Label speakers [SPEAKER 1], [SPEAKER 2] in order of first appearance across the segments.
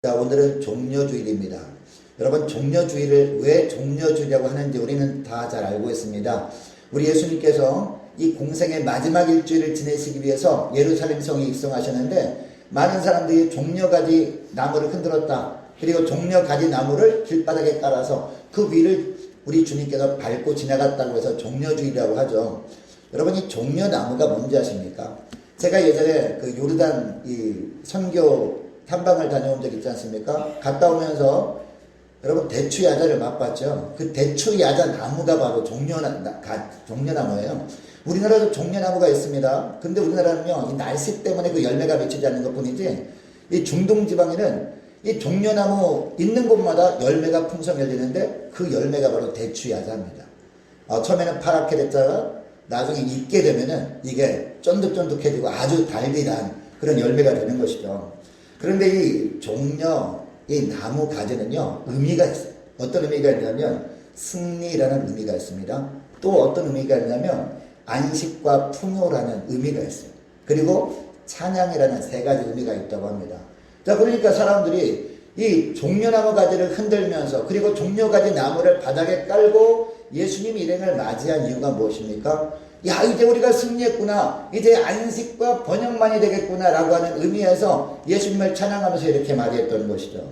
[SPEAKER 1] 자, 오늘은 종려주일입니다. 여러분, 종려주일을 왜 종려주일이라고 하는지 우리는 다 잘 알고 있습니다. 우리 예수님께서 이 공생의 마지막 일주일을 지내시기 위해서 예루살렘 성에 입성하셨는데 많은 사람들이 종려가지 나무를 흔들었다. 그리고 종려가지 나무를 길바닥에 깔아서 그 위를 우리 주님께서 밟고 지나갔다고 해서 종려주일이라고 하죠. 여러분, 이 종려나무가 뭔지 아십니까? 제가 예전에 그 요르단 이 선교 탐방을 다녀온 적 있지 않습니까? 갔다 오면서 여러분 대추야자를 맛봤죠. 그 대추야자 나무가 바로 종려나무예요. 우리나라도 종려나무가 있습니다. 근데 우리나라는요, 이 날씨 때문에 그 열매가 맺히지 않는 것 뿐이지, 이 중동 지방에는 이 종려나무 있는 곳마다 열매가 풍성 열리는데 그 열매가 바로 대추야자입니다. 처음에는 파랗게 됐다가 나중에 익게 되면은 이게 쫀득쫀득해지고 아주 달달한 그런 열매가 되는 것이죠. 그런데 이 종려, 이 나무 가지는요, 의미가 있어요. 어떤 의미가 있냐면 승리라는 의미가 있습니다. 또 어떤 의미가 있냐면 안식과 풍요라는 의미가 있어요. 그리고 찬양이라는 세 가지 의미가 있다고 합니다. 자, 그러니까 사람들이 이 종려나무 가지를 흔들면서, 그리고 종려가지 나무를 바닥에 깔고 예수님 일행을 맞이한 이유가 무엇입니까? 야, 이제 우리가 승리했구나, 이제 안식과 번영만이 되겠구나 라고 하는 의미에서 예수님을 찬양하면서 이렇게 맞이했던 것이죠.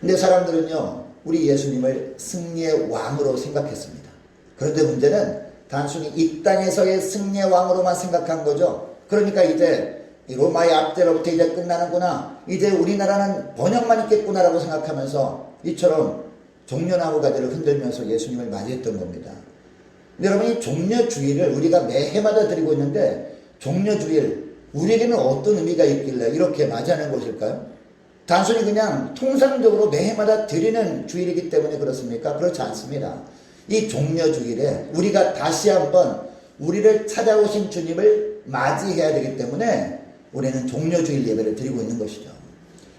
[SPEAKER 1] 근데 사람들은요, 우리 예수님을 승리의 왕으로 생각했습니다. 그런데 문제는 단순히 이 땅에서의 승리의 왕으로만 생각한 거죠. 그러니까 이제 로마의 압제로부터 이제 끝나는구나, 이제 우리나라는 번영만 있겠구나라고 생각하면서 이처럼 종려나무 가지를 흔들면서 예수님을 맞이했던 겁니다. 근데 여러분, 이 종려주일을 우리가 매해마다 드리고 있는데, 종려주일, 우리에게는 어떤 의미가 있길래 이렇게 맞이하는 것일까요? 단순히 그냥 통상적으로 매해마다 드리는 주일이기 때문에 그렇습니까? 그렇지 않습니다. 이 종려주일에 우리가 다시 한번 우리를 찾아오신 주님을 맞이해야 되기 때문에 우리는 종려주일 예배를 드리고 있는 것이죠.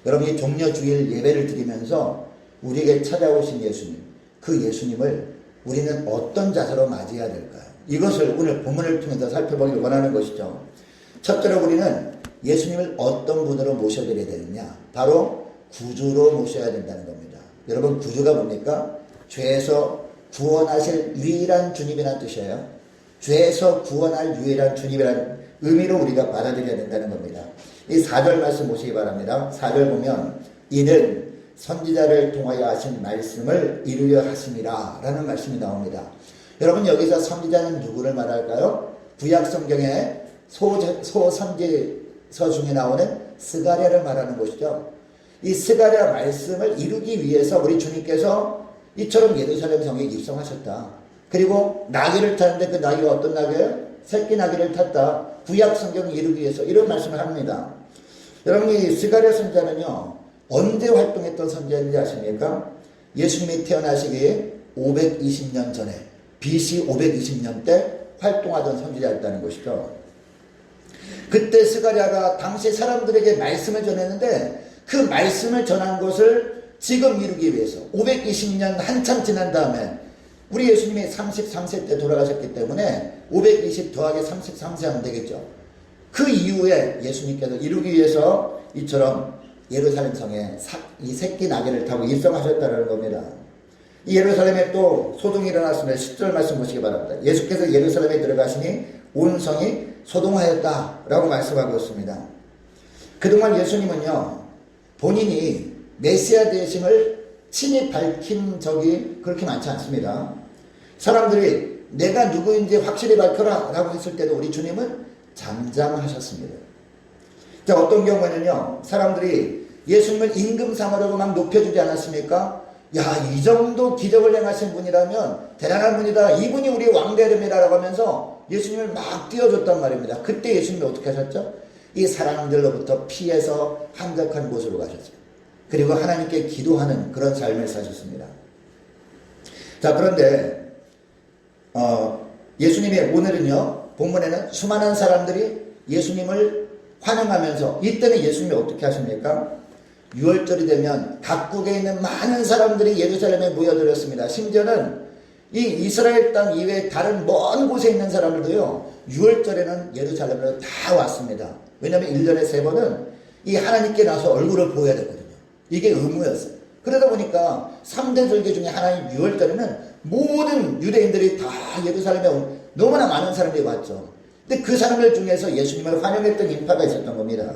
[SPEAKER 1] 여러분, 이 종려주일 예배를 드리면서 우리에게 찾아오신 예수님, 그 예수님을 우리는 어떤 자세로 맞이해야 될까요? 이것을 오늘 본문을 통해서 살펴보기를 원하는 것이죠. 첫째로 우리는 예수님을 어떤 분으로 모셔드려야 되느냐? 바로 구주로 모셔야 된다는 겁니다. 여러분, 구주가 뭡니까? 죄에서 구원하실 유일한 주님이라는 뜻이에요. 죄에서 구원할 유일한 주님이라는 의미로 우리가 받아들여야 된다는 겁니다. 이 4절 말씀 보시기 바랍니다. 4절 보면 이는 선지자를 통하여 하신 말씀을 이루려 하심이라 라는 말씀이 나옵니다. 여러분, 여기서 선지자는 누구를 말할까요? 구약 성경의 소선지서 중에 나오는 스가랴를 말하는 것이죠. 이 스가랴 말씀을 이루기 위해서 우리 주님께서 이처럼 예루살렘 성에 입성하셨다. 그리고 나귀를 타는데 그 나귀가 어떤 나귀예요? 새끼 나귀를 탔다. 구약 성경을 이루기 위해서 이런 말씀을 합니다. 여러분, 이 스가랴 선지자는요, 언제 활동했던 선지자인지 아십니까? 예수님이 태어나시기 520년 전에, BC 520년 때 활동하던 선지자였다는 것이죠. 그때 스가랴가 당시 사람들에게 말씀을 전했는데 그 말씀을 전한 것을 지금 이루기 위해서 520년 한참 지난 다음에 우리 예수님이 33세 때 돌아가셨기 때문에 520 더하기 33세 하면 되겠죠. 그 이후에 예수님께서 이루기 위해서 이처럼 예루살렘 성에 이 새끼 나귀를 타고 입성하셨다는 겁니다. 이 예루살렘에 또 소동이 일어났습니다. 10절 말씀 보시기 바랍니다. 예수께서 예루살렘에 들어가시니 온 성이 소동하였다라고 말씀하고 있습니다. 그동안 예수님은요, 본인이 메시아 되심을 친히 밝힌 적이 그렇게 많지 않습니다. 사람들이 내가 누구인지 확실히 밝혀라 라고 했을 때도 우리 주님은 잠잠하셨습니다. 자, 어떤 경우에는요, 사람들이 예수님을 임금 삼으려고 막 높여주지 않았습니까? 야, 이 정도 기적을 행하신 분이라면 대단한 분이다, 이분이 우리 왕되림이라 라고 하면서 예수님을 막 띄워줬단 말입니다. 그때 예수님이 어떻게 하셨죠? 이 사람들로부터 피해서 한적한 곳으로 가셨어요. 그리고 하나님께 기도하는 그런 삶을 사셨습니다. 자, 그런데 예수님이 오늘은요, 본문에는 수많은 사람들이 예수님을 환영하면서, 이때는 예수님이 어떻게 하십니까? 6월절이 되면 각국에 있는 많은 사람들이 예루살렘에 모여들었습니다. 심지어는 이 이스라엘 땅 이외에 다른 먼 곳에 있는 사람들도요, 6월절에는 예루살렘으로 다 왔습니다. 왜냐하면 1년에 3번은 이 하나님께 나서 얼굴을 보여야 되거든요. 이게 의무였어요. 그러다 보니까 3대 절기 중에 하나인 6월달에는 모든 유대인들이 다 예루살렘에 너무나 많은 사람들이 왔죠. 근데 그 사람들 중에서 예수님을 환영했던 인파가 있었던 겁니다.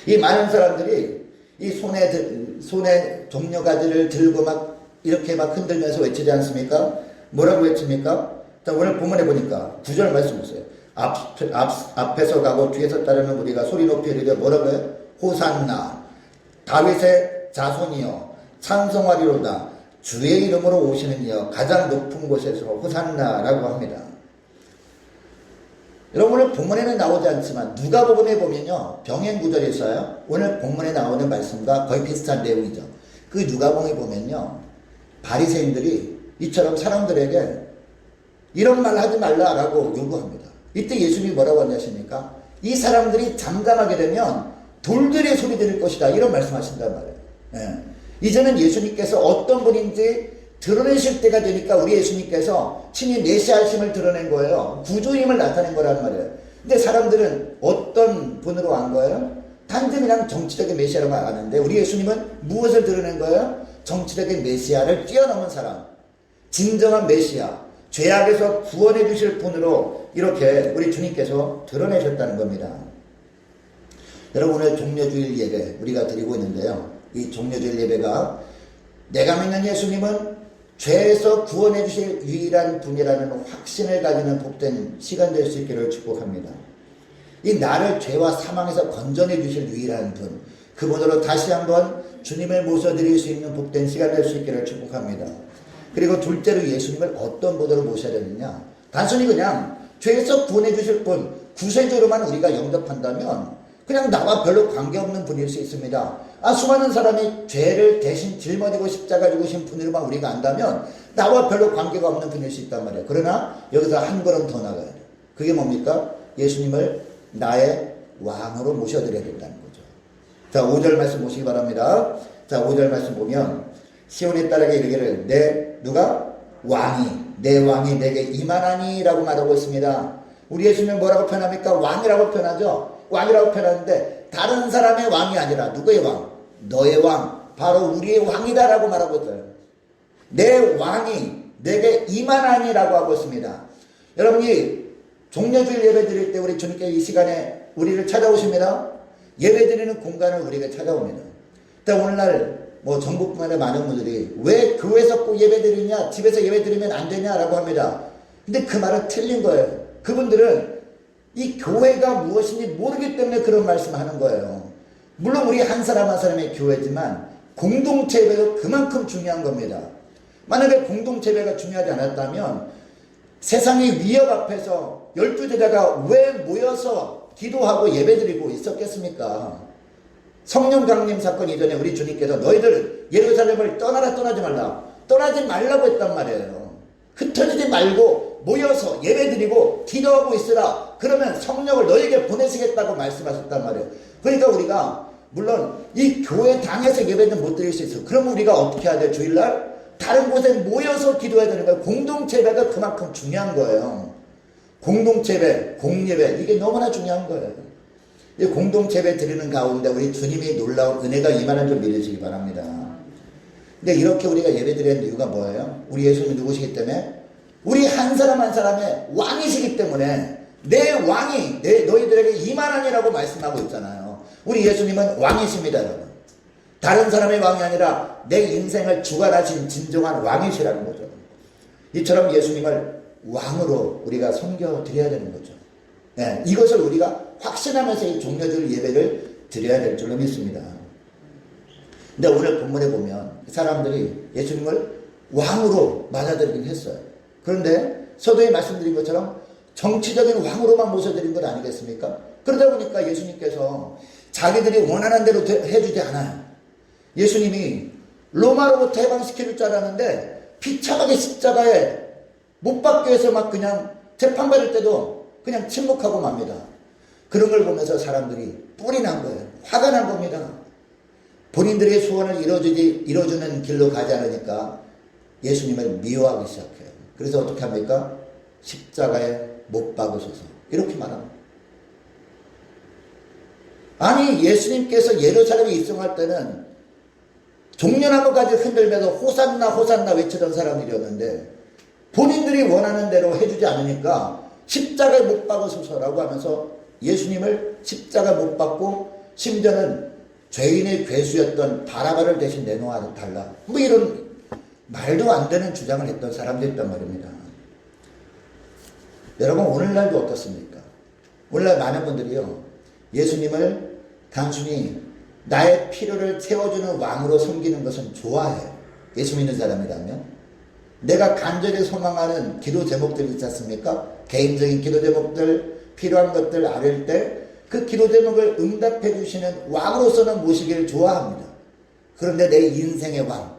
[SPEAKER 1] 이 많은 사람들이 이 손에 종려가지를 들고 막 이렇게 막 흔들면서 외치지 않습니까? 뭐라고 외칩니까? 자, 오늘 본문에 보니까 9절 말씀 보세요. 앞에서 가고 뒤에서 따르는 우리가 소리 높이 이르되 뭐라고요? 호산나 다윗의 자손이여 찬송하리로다 주의 이름으로 오시는 이여 가장 높은 곳에서 호산나라고 합니다. 여러분 오늘 본문에는 나오지 않지만 누가복음에 보면요 병행 구절이 있어요. 오늘 본문에 나오는 말씀과 거의 비슷한 내용이죠. 그 누가복음에 보면요 바리새인들이 이처럼 사람들에게 이런 말 하지 말라라고 요구합니다. 이때 예수님이 뭐라고 하냐십니까? 이 사람들이 잠잠하게 되면 돌들의 소리 들을 것이다 이런 말씀하신단 말이에요. 예. 이제는 예수님께서 어떤 분인지 드러내실 때가 되니까 우리 예수님께서 친히 메시아심을 드러낸 거예요. 구주임을 나타낸 거란 말이에요. 근데 사람들은 어떤 분으로 한 거예요? 단지 그냥 정치적인 메시아라고 아는데 우리 예수님은 무엇을 드러낸 거예요? 정치적인 메시아를 뛰어넘은 사람, 진정한 메시아, 죄악에서 구원해 주실 분으로 이렇게 우리 주님께서 드러내셨다는 겁니다. 여러분 오늘 종려주일 예배 우리가 드리고 있는데요. 이 종려주일 예배가 내가 믿는 예수님은 죄에서 구원해 주실 유일한 분이라는 확신을 가지는 복된 시간 될 수 있기를 축복합니다. 이 나를 죄와 사망에서 건져내 주실 유일한 분, 그분으로 다시 한번 주님을 모셔드릴 수 있는 복된 시간 될 수 있기를 축복합니다. 그리고 둘째로 예수님을 어떤 분으로 모셔야 되느냐? 단순히 그냥 죄에서 구원해 주실 분, 구세주로만 우리가 영접한다면 그냥 나와 별로 관계없는 분일 수 있습니다. 수많은 사람이 죄를 대신 짊어지고 십자가 지고 분으로만 우리가 안다면 나와 별로 관계가 없는 분일 수 있단 말이에요. 그러나 여기서 한 걸음 더 나가야 돼요. 그게 뭡니까? 예수님을 나의 왕으로 모셔드려야 된다는 거죠. 자, 5절 말씀 보시기 바랍니다. 자, 5절 말씀 보면 시온의 딸에게 이르기를 누가? 왕이 내 왕이 내게 임하나니 라고 말하고 있습니다. 우리 예수님은 뭐라고 표현합니까? 왕이라고 표현하죠. 왕이라고 표현하는데 다른 사람의 왕이 아니라 누구의 왕? 너의 왕, 바로 우리의 왕이다라고 말하고 있어요. 내 왕이 내게 임하나니라고 하고 있습니다. 여러분이 종려주일 예배 드릴 때 우리 주님께 이 시간에 우리를 찾아오십니다. 예배 드리는 공간을 우리에게 찾아옵니다. 근데 오늘날 전국만의 많은 분들이 왜 교회에서 꼭 예배 드리냐, 집에서 예배 드리면 안 되냐라고 합니다. 근데 그 말은 틀린 거예요. 그분들은 이 교회가 무엇인지 모르기 때문에 그런 말씀을 하는 거예요. 물론 우리 한 사람 한 사람의 교회지만 공동체 예배도 그만큼 중요한 겁니다. 만약에 공동체 예배가 중요하지 않았다면 세상의 위협 앞에서 12제자가 왜 모여서 기도하고 예배드리고 있었겠습니까? 성령 강림 사건 이전에 우리 주님께서 너희들 예루살렘을 떠나지 말라. 떠나지 말라고 했단 말이에요. 흩어지지 말고 모여서 예배드리고 기도하고 있으라. 그러면 성령을 너에게 보내시겠다고 말씀하셨단 말이에요. 그러니까 우리가 물론 이 교회 당에서 예배는 못 드릴 수 있어요. 그럼 우리가 어떻게 해야 돼요? 주일날? 다른 곳에 모여서 기도해야 되는 거예요. 공동체 예배가 그만큼 중요한 거예요. 공동체 예배, 공예배 이게 너무나 중요한 거예요. 이 공동체 예배 드리는 가운데 우리 주님이 놀라운 은혜가 임하는 줄 믿으시기 바랍니다. 근데 이렇게 우리가 예배 드리는 이유가 뭐예요? 우리 예수님이 누구시기 때문에? 우리 한 사람 한 사람의 왕이시기 때문에 내 왕이 너희들에게 임하나니라고 말씀하고 있잖아요. 우리 예수님은 왕이십니다, 여러분. 다른 사람의 왕이 아니라 내 인생을 주관하신 진정한 왕이시라는 거죠. 이처럼 예수님을 왕으로 우리가 섬겨드려야 되는 거죠. 네, 이것을 우리가 확신하면서 이 종려주일 예배를 드려야 될 줄로 믿습니다. 근데 오늘 본문에 보면 사람들이 예수님을 왕으로 맞아들이긴 했어요. 그런데 서두에 말씀드린 것처럼 정치적인 왕으로만 모셔드린 것 아니겠습니까? 그러다 보니까 예수님께서 자기들이 원하는 대로 해주지 않아요. 예수님이 로마로부터 해방시켜줄 줄 알았는데 비참하게 십자가에 못 박기 위해서 막 그냥 재판받을 때도 그냥 침묵하고 맙니다. 그런 걸 보면서 사람들이 뿔이 난 거예요. 화가 난 겁니다. 본인들의 소원을 이뤄주는 길로 가지 않으니까 예수님을 미워하기 시작해요. 그래서 어떻게 합니까? 십자가에 못 박으소서 이렇게 말합니다. 아니 예수님께서 예루살렘에 입성할 때는 종려나무까지 흔들면서 호산나 호산나 외치던 사람들이었는데 본인들이 원하는 대로 해주지 않으니까 십자가에 못 박으소서라고 하면서 예수님을 십자가 못 박고 심지어는 죄인의 괴수였던 바라바를 대신 내놓아 달라 뭐 이런 말도 안 되는 주장을 했던 사람들이었단 말입니다. 여러분 오늘날도 어떻습니까? 오늘날 많은 분들이요 예수님을 단순히 나의 필요를 채워주는 왕으로 섬기는 것은 좋아해요. 예수 믿는 사람이라면 내가 간절히 소망하는 기도 제목들이 있지 않습니까? 개인적인 기도 제목들 필요한 것들 아릴 때 그 기도 제목을 응답해 주시는 왕으로서는 모시기를 좋아합니다. 그런데 내 인생의 왕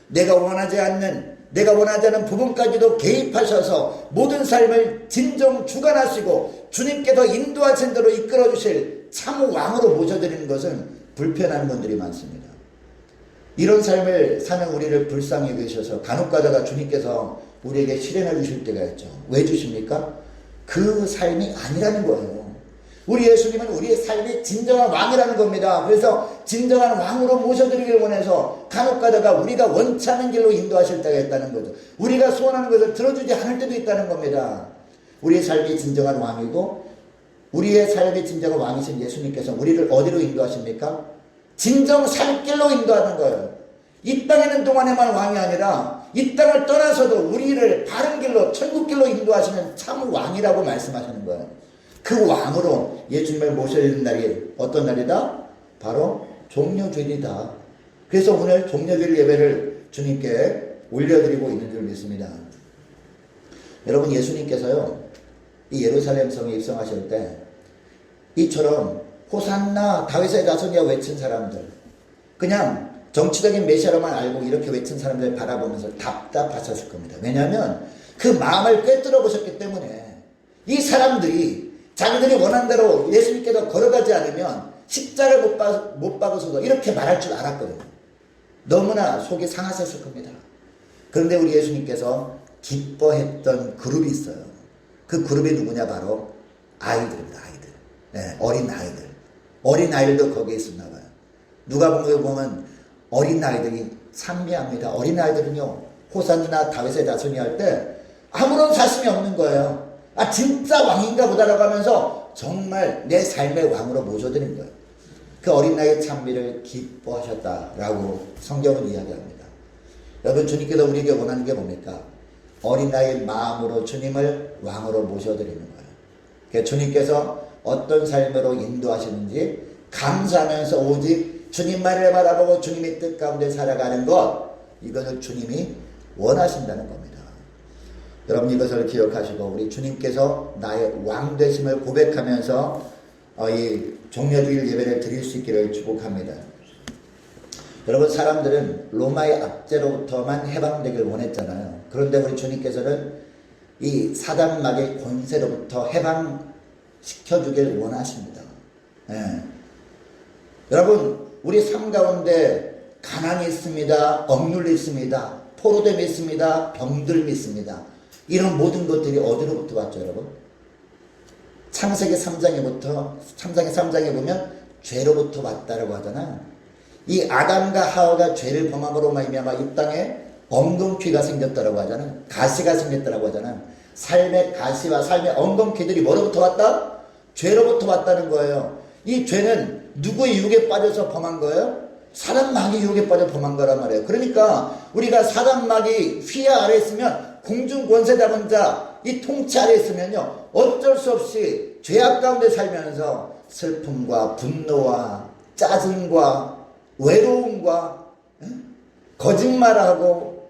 [SPEAKER 1] 내가 원하지 않는 부분까지도 개입하셔서 모든 삶을 진정 주관하시고 주님께서 인도하신 대로 이끌어 주실 참 왕으로 모셔드리는 것은 불편한 분들이 많습니다. 이런 삶을 사는 우리를 불쌍히 여기셔서 간혹가다가 주님께서 우리에게 실행해 주실 때가 있죠. 왜 주십니까? 그 삶이 아니라는 거예요. 우리 예수님은 우리의 삶이 진정한 왕이라는 겁니다. 그래서 진정한 왕으로 모셔드리길 원해서 간혹가다가 우리가 원치 않은 길로 인도하실 때가 있다는 거죠. 우리가 소원하는 것을 들어주지 않을 때도 있다는 겁니다. 우리의 삶이 진정한 왕이고 우리의 삶이 진정한 왕이신 예수님께서 우리를 어디로 인도하십니까? 진정 살 길로 인도하는 거예요. 이 땅에 있는 동안에만 왕이 아니라 이 땅을 떠나서도 우리를 바른 길로 천국 길로 인도하시는 참 왕이라고 말씀하시는 거예요. 그 왕으로 예수님을 모셔야 되는 날이 어떤 날이다? 바로 종려주일이다. 그래서 오늘 종려주일 예배를 주님께 올려드리고 있는 줄 믿습니다. 여러분 예수님께서요 이 예루살렘 성에 입성하실 때 이처럼 호산나 다윗의 자손이여 외친 사람들 그냥 정치적인 메시아로만 알고 이렇게 외친 사람들 바라보면서 답답하셨을 겁니다. 왜냐하면 그 마음을 꿰뚫어 보셨기 때문에 이 사람들이 자기들이 원한 대로 예수님께서 걸어가지 않으면 십자가를 못 박으셔서 이렇게 말할 줄 알았거든요. 너무나 속이 상하셨을 겁니다. 그런데 우리 예수님께서 기뻐했던 그룹이 있어요. 그 그룹이 누구냐? 바로 아이들입니다. 아이들. 네, 어린 아이들. 어린 아이들도 거기에 있었나 봐요. 누가복음에 보면 어린 아이들이 찬미합니다. 어린 아이들은요 호산나 다윗의 자손이 할 때 아무런 사심이 없는 거예요. 아 진짜 왕인가 보다라고 하면서 정말 내 삶의 왕으로 모셔드린 거예요. 그 어린아이의 찬미를 기뻐하셨다라고 성경은 이야기합니다. 여러분 주님께서 우리에게 원하는 게 뭡니까? 어린아이의 마음으로 주님을 왕으로 모셔드리는 거예요. 그러니까 주님께서 어떤 삶으로 인도하시는지 감사하면서 오직 주님만을 바라보고 주님의 뜻 가운데 살아가는 것 이것을 주님이 원하신다는 겁니다. 여러분 이것을 기억하시고 우리 주님께서 나의 왕 되심을 고백하면서 이 종려주일 예배를 드릴 수 있기를 축복합니다. 여러분 사람들은 로마의 압제로부터만 해방되길 원했잖아요. 그런데 우리 주님께서는 이 사단마귀의 권세로부터 해방시켜주길 원하십니다. 예. 여러분 우리 삶 가운데 가난이 있습니다. 억눌이 있습니다. 포로됨이 있습니다. 병들이 있습니다. 이런 모든 것들이 어디로부터 왔죠 여러분? 창세기 3장에 보면 죄로부터 왔다라고 하잖아요. 이 아담과 하와가 죄를 범함으로 말미암아 이 땅에 엉겅퀴가 생겼다라고 하잖아요. 가시가 생겼다라고 하잖아요. 삶의 가시와 삶의 엉겅퀴들이 뭐로부터 왔다? 죄로부터 왔다는 거예요. 이 죄는 누구의 유혹에 빠져서 범한 거예요? 사단마귀 유혹에 빠져 범한 거란 말이에요. 그러니까 우리가 사단마귀 휘하 아래 있으면 공중 권세 잡은 자 이 통치 아래 있으면요 어쩔 수 없이 죄악 가운데 살면서 슬픔과 분노와 짜증과 외로움과 거짓말하고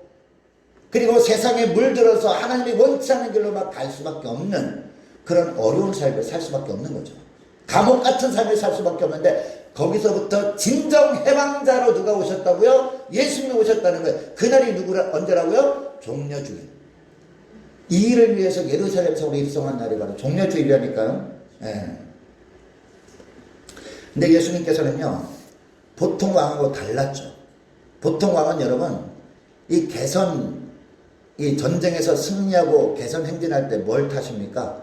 [SPEAKER 1] 그리고 세상에 물들어서 하나님이 원치 않는 길로 막 갈 수밖에 없는 그런 어려운 삶을 살 수밖에 없는 거죠. 감옥 같은 삶을 살 수밖에 없는데 거기서부터 진정 해방자로 누가 오셨다고요? 예수님이 오셨다는 거예요. 그날이 언제라고요? 종려주일. 이 일을 위해서 예루살렘 성으로 입성한 날이 바로 종려주일이라니까요. 예. 근데 예수님께서는요 보통 왕하고 달랐죠. 보통 왕은 여러분 이 전쟁에서 승리하고 개선 행진할 때 뭘 타십니까?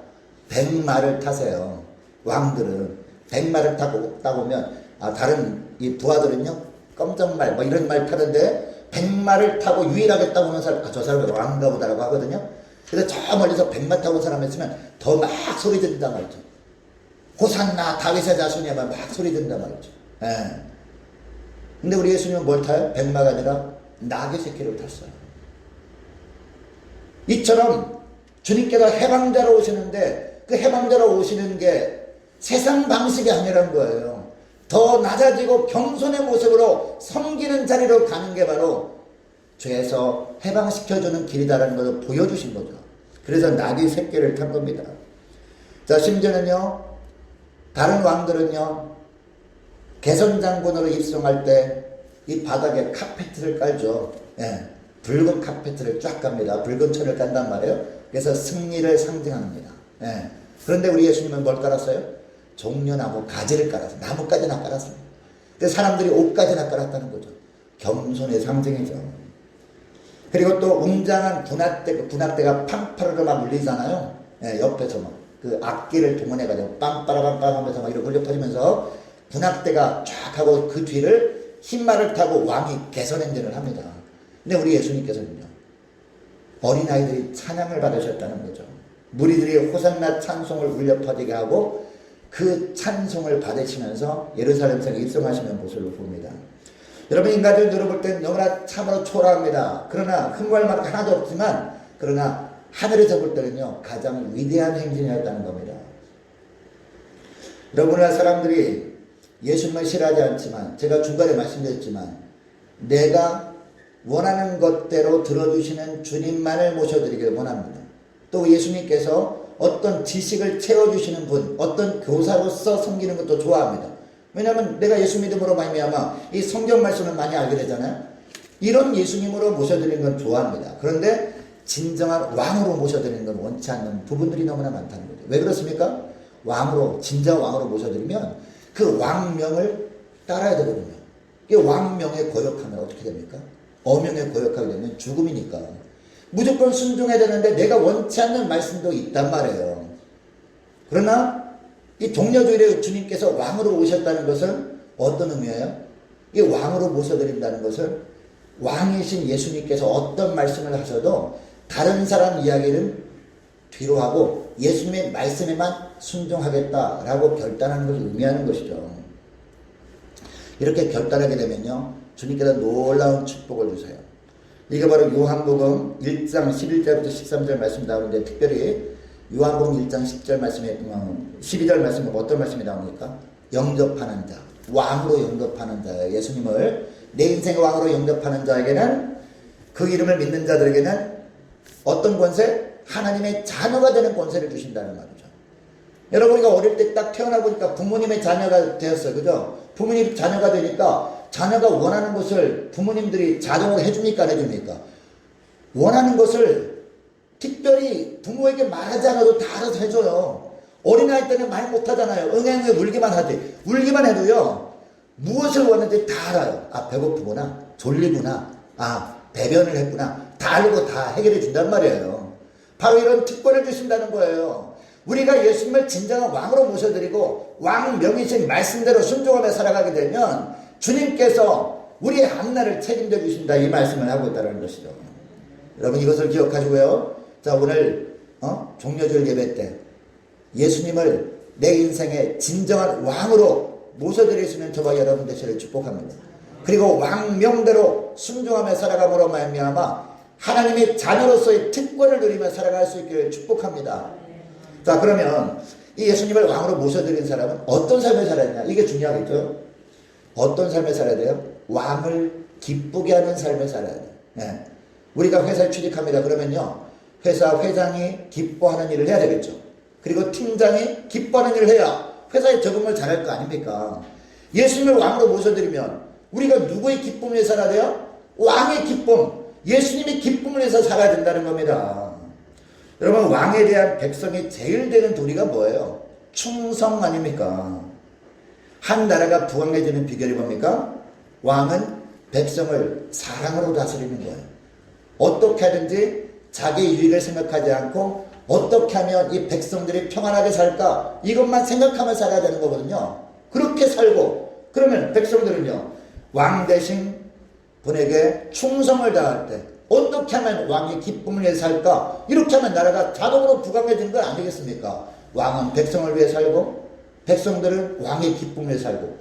[SPEAKER 1] 백마를 타세요. 왕들은 백마를 타고 따보면 다른 이 부하들은요 껌정말 뭐 이런 말 타는데 백마를 타고 유일하게 따보는 사람 저 사람이 왕인가 보다라고 하거든요. 그래서 저 멀리서 백마 타고 사람 있으면 더 막 소리 듣는단 말이죠. 호산나 다윗의 자손이야만 막 소리 듣는단 말이죠. 예. 근데 우리 예수님은 뭘 타요? 백마가 아니라 나귀 새끼를 탔어요. 이처럼 주님께서 해방자로 오시는데 그 해방자로 오시는 게 세상 방식이 아니라는 거예요. 더 낮아지고 겸손의 모습으로 섬기는 자리로 가는 게 바로 죄에서 해방시켜주는 길이다라는 것을 보여주신 거죠. 그래서 나귀 새끼를 탄 겁니다. 자, 심지어는요 다른 왕들은요 개선 장군으로 입성할 때 이 바닥에 카페트를 깔죠. 예, 붉은 카페트를 쫙 갑니다. 붉은 철을 깐단 말이에요. 그래서 승리를 상징합니다. 예. 그런데 우리 예수님은 뭘 깔았어요? 종려나무 가지를 깔았어요. 나무까지나 깔았어요. 근데 사람들이 옷까지나 깔았다는 거죠. 겸손의 상징이죠. 그리고 또 웅장한 군악대가 팡파르르 막 울리잖아요. 예, 옆에서 막 그 악기를 동원해가지고 빰빠라빰빰 하면서 막 이렇게 울려 퍼지면서 군악대가 쫙 하고 그 뒤를 흰말을 타고 왕이 개선행진을 합니다. 근데 우리 예수님께서는요 어린아이들이 찬양을 받으셨다는 거죠. 무리들이 호산나 찬송을 울려 퍼지게 하고 그 찬송을 받으시면서 예루살렘 성에 입성하시는 모습을 봅니다. 여러분 인간적으로 들어볼 땐 너무나 참으로 초라합니다. 그러나 흠과 말 하나도 없지만 그러나 하늘에서 볼 때는요 가장 위대한 행진이었다는 겁니다. 여러분 오늘날 사람들이 예수님을 싫어하지 않지만 제가 중간에 말씀드렸지만 내가 원하는 것대로 들어주시는 주님만을 모셔드리길 원합니다. 또 예수님께서 어떤 지식을 채워주시는 분, 어떤 교사로서 섬기는 것도 좋아합니다. 왜냐하면 내가 예수 믿음으로 말미암아 이 성경 말씀을 많이 알게 되잖아요. 이런 예수님으로 모셔드리는 건 좋아합니다. 그런데 진정한 왕으로 모셔드리는 건 원치 않는 부분들이 너무나 많다는 거죠. 왜 그렇습니까? 왕으로 진정 왕으로 모셔드리면 그 왕명을 따라야 되거든요. 이 왕명에 거역하면 어떻게 됩니까? 어명에 거역하게 되면 죽음이니까. 무조건 순종해야 되는데 내가 원치 않는 말씀도 있단 말이에요. 그러나 이 종려주일에 주님께서 왕으로 오셨다는 것은 어떤 의미예요? 이 왕으로 모셔드린다는 것은 왕이신 예수님께서 어떤 말씀을 하셔도 다른 사람 이야기를 뒤로 하고 예수님의 말씀에만 순종하겠다라고 결단하는 것을 의미하는 것이죠. 이렇게 결단하게 되면요 주님께서 놀라운 축복을 주세요. 이게 바로 요한복음 1장 11절부터 13절 말씀이 나오는데 특별히 요한복음 1장 10절 말씀에 12절 말씀에 어떤 말씀이 나옵니까? 영접하는 자, 왕으로 영접하는 자, 예수님을 내 인생의 왕으로 영접하는 자에게는 그 이름을 믿는 자들에게는 어떤 권세? 하나님의 자녀가 되는 권세를 주신다는 말이죠. 여러분 우리가 어릴 때 딱 태어나 보니까 부모님의 자녀가 되었어요. 그죠? 부모님 자녀가 되니까 자녀가 원하는 것을 부모님들이 자동으로 해줍니까? 안 해줍니까? 원하는 것을 특별히 부모에게 말하지 않아도 다 알아서 해줘요. 어린아이 때는 말 못하잖아요. 응애응애 울기만 하지. 울기만 해도요. 무엇을 원하는지 다 알아요. 아 배고프구나. 졸리구나. 아 배변을 했구나. 다 알고 다 해결해 준단 말이에요. 바로 이런 특권을 주신다는 거예요. 우리가 예수님을 진정한 왕으로 모셔드리고 왕명이신 말씀대로 순종하며 살아가게 되면 주님께서 우리의 앞날을 책임져 주신다 이 말씀을 하고 있다는 것이죠. 여러분 이것을 기억하시고요. 자 오늘 종려주일 예배 때 예수님을 내 인생의 진정한 왕으로 모셔드릴 수 있는 저와 여러분 되시를 축복합니다. 그리고 왕명대로 순종하며 살아감으로 말미암아 하나님의 자녀로서의 특권을 누리며 살아갈 수 있기를 축복합니다. 자 그러면 이 예수님을 왕으로 모셔드린 사람은 어떤 삶을 살아야 되냐 이게 중요하겠죠. 어떤 삶을 살아야 돼요? 왕을 기쁘게 하는 삶을 살아야 돼요. 네. 우리가 회사에 취직합니다. 그러면요 회사 회장이 기뻐하는 일을 해야 되겠죠. 그리고 팀장이 기뻐하는 일을 해야 회사에 적응을 잘할 거 아닙니까? 예수님을 왕으로 모셔드리면 우리가 누구의 기쁨을 위해 살아야 돼요? 왕의 기쁨, 예수님의 기쁨을 위해서 살아야 된다는 겁니다. 여러분 왕에 대한 백성이 제일 되는 도리가 뭐예요? 충성 아닙니까? 한 나라가 부강해지는 비결이 뭡니까? 왕은 백성을 사랑으로 다스리는 거예요. 어떻게 하든지 자기 유익을 생각하지 않고 어떻게 하면 이 백성들이 평안하게 살까? 이것만 생각하며 살아야 되는 거거든요. 그렇게 살고, 그러면 백성들은요, 왕 대신 분에게 충성을 다할 때, 어떻게 하면 왕이 기쁨을 위해 살까? 이렇게 하면 나라가 자동으로 부강해지는 건 아니겠습니까? 왕은 백성을 위해 살고, 백성들은 왕의 기쁨을 위해 살고,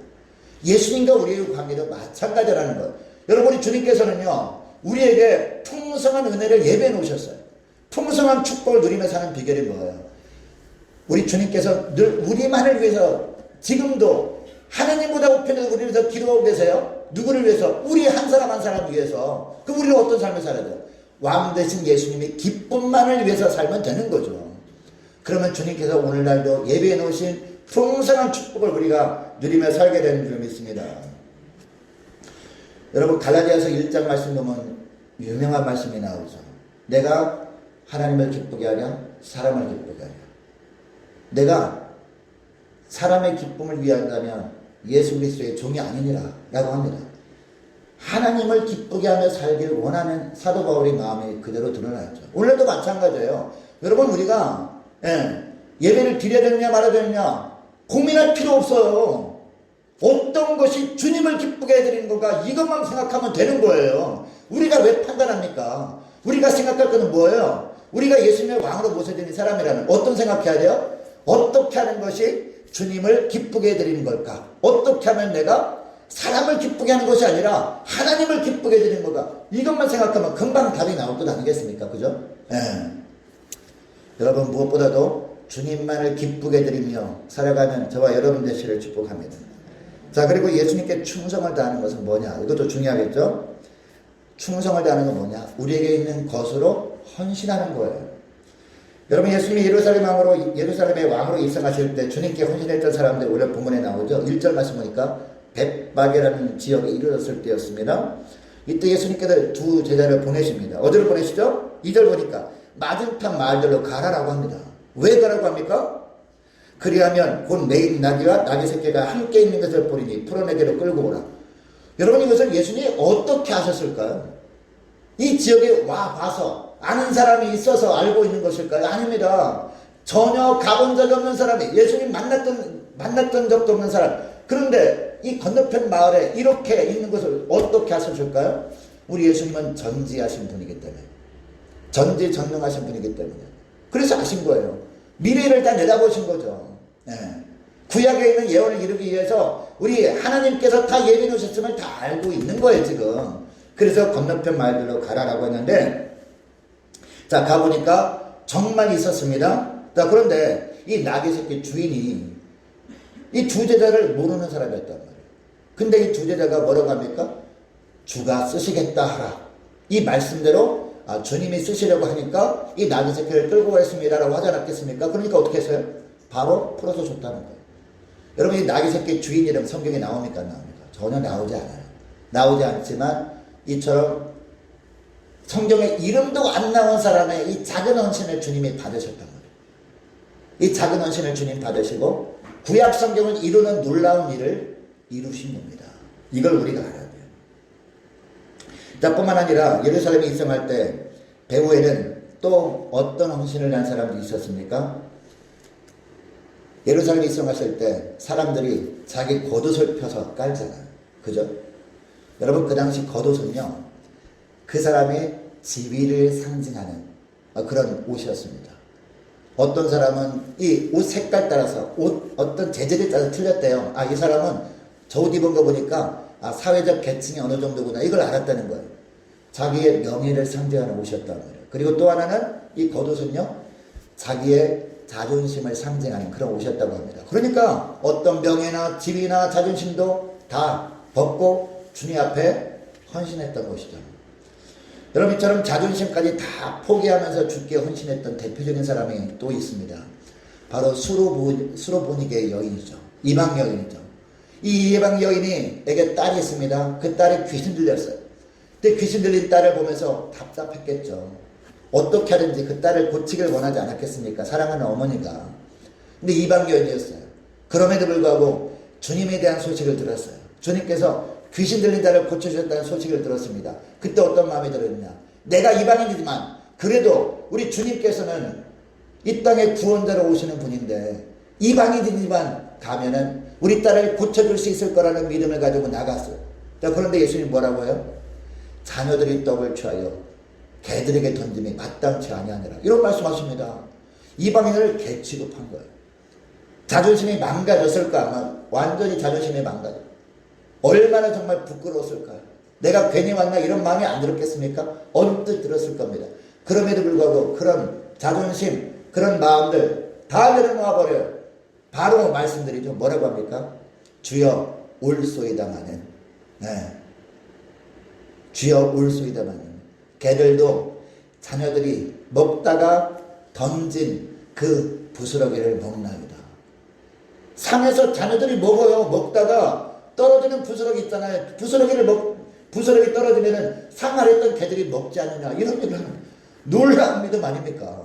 [SPEAKER 1] 예수님과 우리의 관계도 마찬가지라는 것. 여러분이 주님께서는요, 우리에게 풍성한 은혜를 예배해 놓으셨어요. 풍성한 축복을 누리며 사는 비결이 뭐예요? 우리 주님께서 늘 우리만을 위해서 지금도 하나님보다 우편에서 우리를 위해서 기도하고 계세요. 누구를 위해서? 우리 한 사람 한 사람 위해서. 그럼 우리는 어떤 삶을 살아야 돼요? 왕 대신 예수님이 기쁨만을 위해서 살면 되는 거죠. 그러면 주님께서 오늘날도 예배해 놓으신 풍성한 축복을 우리가 누리며 살게 되는 줄 믿습니다. 여러분 갈라디아서 1장 말씀 보면 유명한 말씀이 나오죠. 내가 하나님을 기쁘게 하랴 사람을 기쁘게 하랴. 내가 사람의 기쁨을 위한다면 예수 그리스도의 종이 아니니라 라고 합니다. 하나님을 기쁘게 하며 살기를 원하는 사도 바울의 마음이 그대로 드러났죠. 오늘도 마찬가지예요. 여러분 우리가 예배를 드려야 되느냐 말아야 되느냐 고민할 필요 없어요. 어떤 것이 주님을 기쁘게 해드리는 건가 이것만 생각하면 되는 거예요. 우리가 왜 판단합니까? 우리가 생각할 것은 뭐예요? 우리가 예수님의 왕으로 모셔진 사람이라면 어떤 생각해야 돼요? 어떻게 하는 것이 주님을 기쁘게 해드리는 걸까? 어떻게 하면 내가 사람을 기쁘게 하는 것이 아니라 하나님을 기쁘게 해드리는 걸까? 이것만 생각하면 금방 답이 나올 것 아니겠습니까? 그죠? 여러분 무엇보다도 주님만을 기쁘게 해드리며 살아가는 저와 여러분 되시기를 축복합니다. 자, 그리고 예수님께 충성을 다하는 것은 뭐냐? 이것도 중요하겠죠? 충성을 다하는 건 뭐냐? 우리에게 있는 것으로 헌신하는 거예요. 여러분 예수님이 예루살렘의 왕으로 입성하실 때 주님께 헌신했던 사람들 오늘 본문에 나오죠. 1절 말씀 보니까 벳박이라는 지역에 이르렀을 때였습니다. 이때 예수님께서 두 제자를 보내십니다. 어디로 보내시죠? 2절 보니까 맞은편 마을들로 가라라고 합니다. 왜 가라고 합니까? 그리하면 곧 매인 나귀와 나귀 새끼가 함께 있는 것을 보리니 풀어내게로 끌고 오라. 여러분 이것을 예수님이 어떻게 하셨을까요? 이 지역에 와 봐서 아는 사람이 있어서 알고 있는 것일까요? 아닙니다. 전혀 가본 적이 없는 사람이 예수님 만났던 적도 없는 사람. 그런데 이 건너편 마을에 이렇게 있는 것을 어떻게 하셨을까요? 우리 예수님은 전지하신 분이기 때문에 전지전능하신 분이기 때문에 그래서 아신 거예요. 미래를 다 내다보신 거죠. 구약에 있는 예언을 이루기 위해서 우리 하나님께서 다 예비해 놓으셨음을 다 알고 있는 거예요 지금. 그래서 건너편 마을들로 가라라고 했는데 자 가보니까 정말 있었습니다. 자 그런데 이 나귀 새끼 주인이 이 두 제자를 모르는 사람이었단 말이에요. 근데 이 두 제자가 뭐라고 합니까? 주가 쓰시겠다 하라. 이 말씀대로 주님이 쓰시려고 하니까 이 나귀 새끼를 끌고 가겠습니다 라고 하지 않았겠습니까? 그러니까 어떻게 했어요? 바로 풀어서 줬다는 거예요. 여러분 이 나귀 새끼 주인 이름 성경에 나옵니까? 안 나옵니까? 전혀 나오지 않아요. 나오지 않지만 이처럼 성경에 이름도 안 나온 사람의 이 작은 헌신을 주님이 받으셨단 말이에요. 이 작은 헌신을 주님 받으시고 구약 성경은 이루는 놀라운 일을 이루신 겁니다. 이걸 우리가 알아야 돼요. 자, 뿐만 아니라 예루살렘에 입성할 때 배후에는 또 어떤 헌신을 한 사람들이 있었습니까? 예루살렘에 입성하실 때 사람들이 자기 겉옷을 펴서 깔잖아요. 그죠? 여러분 그 당시 겉옷은요 그 사람의 지위를 상징하는 그런 옷이었습니다. 어떤 사람은 이 옷 색깔 따라서 옷 어떤 재질에 따라서 틀렸대요. 이 사람은 저 옷 입은 거 보니까 사회적 계층이 어느 정도구나 이걸 알았다는 거예요. 자기의 명예를 상징하는 옷이었단 말이에요. 그리고 또 하나는 이 겉옷은요 자기의 자존심을 상징하는 그런 옷이었다고 합니다. 그러니까 어떤 명예나 지위나 자존심도 다 벗고 주님 앞에 헌신했던 것이죠. 여러분 이처럼 자존심까지 다 포기하면서 주께 헌신했던 대표적인 사람이 또 있습니다. 바로 수로보니게의 여인이죠. 이방 여인이죠. 이 이방 여인에게 딸이 있습니다. 그 딸이 귀신 들렸어요. 근데 귀신 들린 딸을 보면서 답답했겠죠. 어떻게 하든지 그 딸을 고치길 원하지 않았겠습니까? 사랑하는 어머니가. 근데 이방 여인이었어요. 그럼에도 불구하고 주님에 대한 소식을 들었어요. 주님께서 귀신 들린 딸을 고쳐주셨다는 소식을 들었습니다. 그때 어떤 마음이 들었냐? 내가 이방인이지만 그래도 우리 주님께서는 이 땅에 구원자로 오시는 분인데 이방인이지만 가면은 우리 딸을 고쳐줄 수 있을 거라는 믿음을 가지고 나갔어요. 자, 그런데 예수님 뭐라고 해요? 자녀들이 떡을 취하여 개들에게 던짐이 마땅치 아니하니라. 이런 말씀하십니다. 이방인을 개 취급한 거예요. 자존심이 망가졌을까? 아마 완전히 자존심이 망가져. 얼마나 정말 부끄러웠을까요? 내가 괜히 왔나 이런 마음이 안 들었겠습니까? 언뜻 들었을 겁니다. 그럼에도 불구하고 그런 자존심, 그런 마음들 다 내려놓아 버려요. 바로 말씀드리죠. 뭐라고 합니까? 주여 올소이다마는. 네. 주여 올소이다마는. 개들도 자녀들이 먹다가 던진 그 부스러기를 먹나이다. 산에서 자녀들이 먹어요. 먹다가 떨어지는 부스러기 있잖아요. 부스러기 떨어지면은 상 아래 있던 개들이 먹지 않느냐. 이런 얘기를 하는 놀라운 믿음 아닙니까?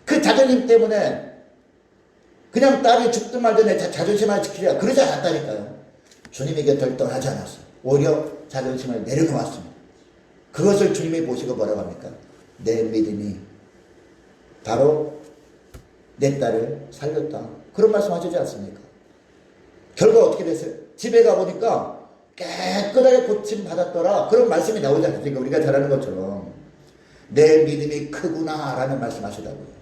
[SPEAKER 1] 그 자존심 때문에 그냥 딸이 죽든 말든 내 자존심을 지키려 그러지 않았다니까요. 주님의 곁을 떠나지 않았어요. 오히려 자존심을 내려놓았습니다. 그것을 주님이 보시고 뭐라고 합니까? 내 믿음이 바로 내 딸을 살렸다. 그런 말씀 하시지 않습니까? 결과 어떻게 됐어요? 집에 가보니까 깨끗하게 고침 받았더라. 그런 말씀이 나오지 않습니까? 우리가 잘 아는 것처럼. 내 믿음이 크구나 라는 말씀 하시더라고요.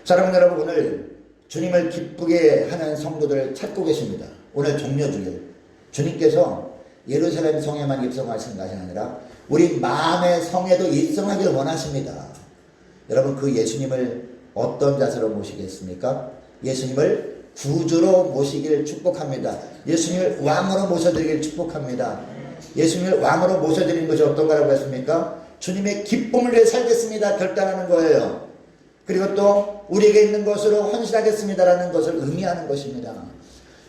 [SPEAKER 1] 사랑하는 여러분, 오늘 주님을 기쁘게 하는 성도들을 찾고 계십니다. 오늘 종려주일 주님께서 예루살렘 성에만 입성하시는 것이 아니라 우리 마음의 성에도 입성하기를 원하십니다. 여러분, 그 예수님을 어떤 자세로 모시겠습니까? 예수님을 구주로 모시기를 축복합니다. 예수님을 왕으로 모셔드리기를 축복합니다. 예수님을 왕으로 모셔드리는 것이 어떤 거라고 했습니까? 주님의 기쁨을 위해 살겠습니다. 결단하는 거예요. 그리고 또 우리에게 있는 것으로 헌신하겠습니다라는 것을 의미하는 것입니다.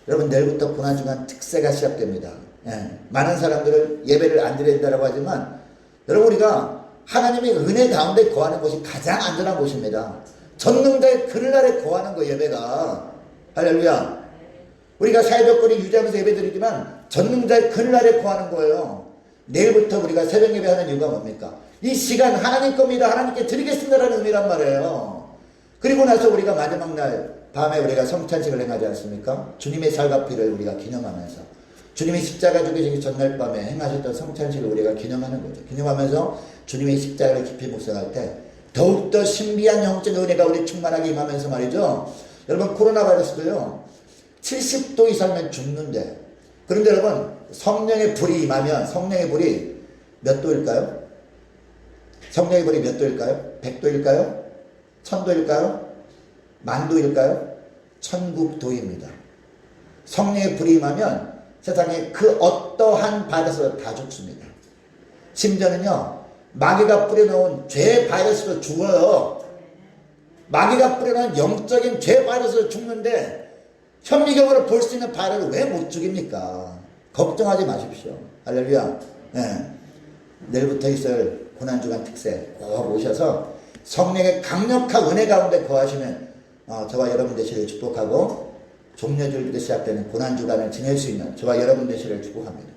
[SPEAKER 1] 여러분, 내일부터 고난주간 특세가 시작됩니다. 많은 사람들은 예배를 안 드려야 된다고 하지만 여러분, 우리가 하나님의 은혜 가운데 거하는 곳이 가장 안전한 곳입니다. 전능자의 그늘아래 거하는 거 예배가. 할렐루야. 우리가 사회적 거리 유지하면서 예배 드리지만 전능자의 그늘아래 거하는 거예요. 내일부터 우리가 새벽 예배하는 이유가 뭡니까? 이 시간 하나님 겁니다. 하나님께 드리겠습니다라는 의미란 말이에요. 그리고 나서 우리가 마지막 날 밤에 우리가 성찬식을 행하지 않습니까? 주님의 살과 피를 우리가 기념하면서 주님이 십자가 죽으시기 전날 밤에 행하셨던 성찬식을 우리가 기념하는 거죠. 기념하면서 주님의 십자가를 깊이 묵상할 때 더욱더 신비한 영적 은혜가 우리 충만하게 임하면서 말이죠. 여러분, 코로나 바이러스도요 70도 이상면 죽는데, 그런데 여러분, 성령의 불이 임하면 성령의 불이 몇 도일까요? 성령의 불이 몇 도일까요? 100도일까요? 1000도일까요? 만도일까요? 천국도입니다. 성령의 불이 임하면 세상에 그 어떠한 바이러스가 다 죽습니다. 심지어는요, 마귀가 뿌려놓은 죄 바이러스도 죽어요. 마귀가 뿌려놓은 영적인 죄 바이러스도 죽는데 현미경으로 볼 수 있는 바이러스를 왜 못 죽입니까? 걱정하지 마십시오. 할렐루야. 네. 내일부터 있을 고난주간 특세 꼭 오셔서 성령의 강력한 은혜 가운데 거하시면 저와 여러분 되시를 축복하고 종려주일부터 시작되는 고난주간을 지낼 수 있는 저와 여러분 되시를 축복합니다.